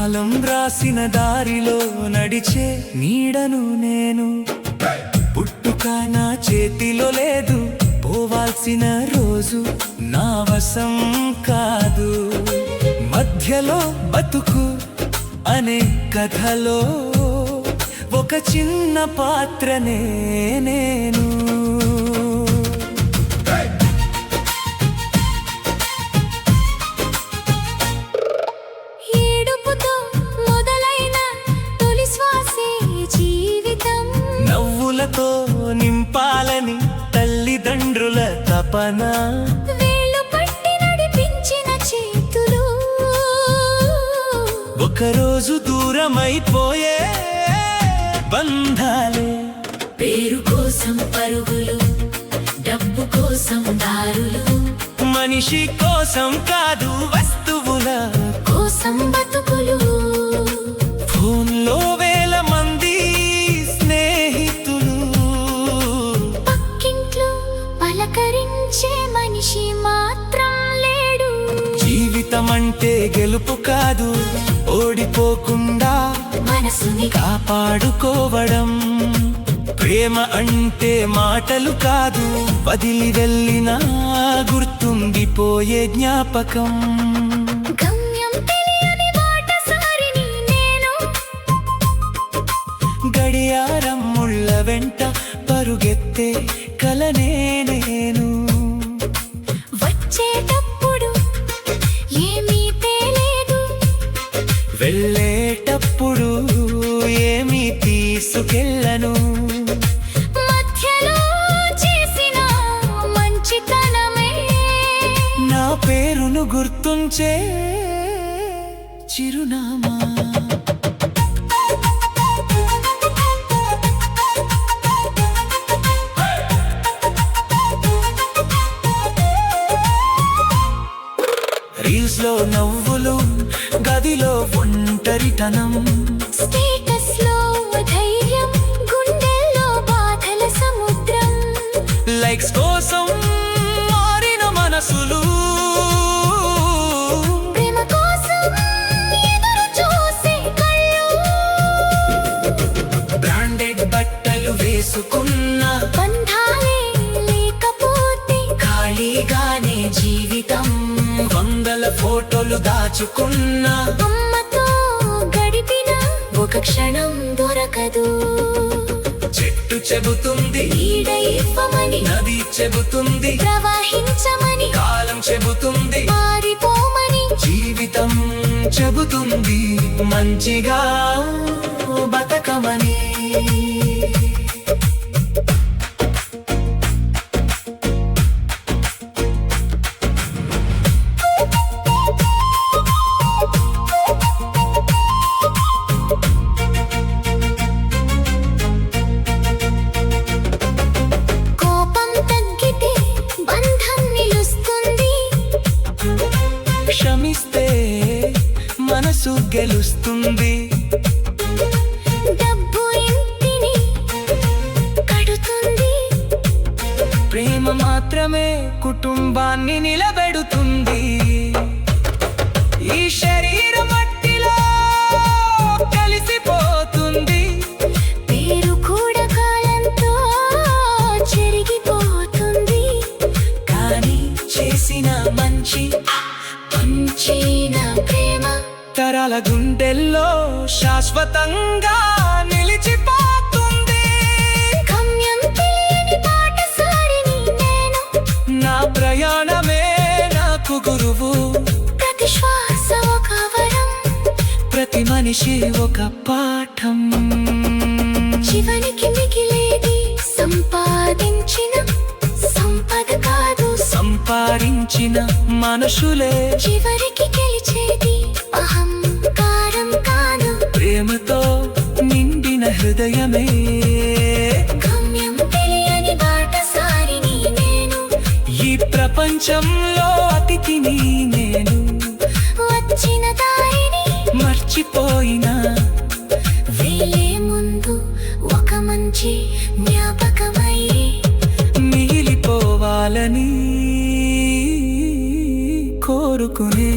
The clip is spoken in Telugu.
కాలం రాసిన దారిలో నడిచే నీడను నేను. పుట్టుక నా చేతిలో లేదు, పోవాల్సిన రోజు నా వశం కాదు. మధ్యలో బతుకు అనే కథలో ఒక చిన్న పాత్రనే నేను. ఏడుపుతో మొదలైన తొలి శ్వాసే జీవితం, నవ్వులతో నింపాలని తల్లిదండ్రుల తపన. వేళ్ళు పట్టి నడిపించిన చేతులు ఒకరోజు దూరమైపోయే బంధాలే. పేరు కోసం పరుగులు, డబ్బు కోసం దారులు, మనిషి కోసం కాదు వస్తువుల కోసం బతుకులు. ఫోన్లో వేల మంది స్నేహితులు, పక్కింట్లో పలకరించే మనిషి మాత్రం లేడు. జీవితం అంటే గెలుపు కాదు, ఓడిపోకుండా మనసుని కాపాడుకోవడం. ప్రేమ అంటే మాటలు కాదు, వదిలి వెళ్ళినా గుర్తుండిపోయే జ్ఞాపకం. గమ్యం తెలియని బాటసారిని నేను, గడియారం ముళ్ళ వెంట పరుగెత్తే కలనే నేను. వచ్చేటప్పుడు ఏమీ తేలేదు, వెళ్ళేటప్పుడు ఏమీ తీసుకెళ్ళను. మధ్యలో చేసిన మంచితనమే నా పేరును గుర్తుంచే చిరునామా. రీల్స్ లో నవ్వులు, గదిలో ఒంటరితనం. స్టేటస్ లో ధైర్యం, గుండెల్లో బాధల సముద్రం. లైక్స్ కోసం మారిన మనసులు, ప్రేమ కోసం ఎదురు చూసే కళ్ళు. బ్రాండెడ్ బట్టలు వేసుకున్న బంధాలే లేకపోతే ఖాళీగానే జీవితం. వందల ఫోటోలు దాచుకున్న అమ్మతో గడిపిన ఒక క్షణం దొరకదు. చెట్టు చెబుతుంది నీడ ఇవ్వమని, నది చెబుతుంది ప్రవహించమని, కాలం చెబుతుంది మారిపోమని. జీవితం చెబుతుంది మంచిగా బతకమని. కోపం తగ్గితే బంధం నిలుస్తుంది, క్షమిస్తే మనసు గెలుస్తుంది. డబ్బు ఇంటిని కడుతుంది, ప్రేమ మాత్రమే కుటుంబాన్ని నిలబెడుతుంది. ఈ శరీరం మట్టిలో కలిసిపోతుంది, పేరు కూడా కాలంతో చెరిగిపోతుంది. కానీ చేసిన మంచి పంచిన ప్రేమ తరాల గుండెల్లో శాశ్వతంగా నిలిచిపోతుంది. గమ్యం తెలియని బాటసారిని నేను, నా ప్రయాణమే నాకు గురువు. ప్రతి శ్వాస ఒక వరం, ప్రతి మనిషి ఒక పాఠం. చివరికి మిగిలేది సంపాదించిన సంపద కాదు, సంపాదించిన మనుషులే చివరికి గెలిచేది అహంకారం కాదు. ప్రేమతో నిండిన హృదయమే. గమ్యం తెలియని బాటసారిని నేను, ఈ ప్రపంచంలో అతిథిని నేను. వచ్చిన దారిని మర్చిపోయినా వెళ్ళే ముందు ఒక మంచి జ్ఞాపకమై మిగిలిపోవాలని కోరుకునే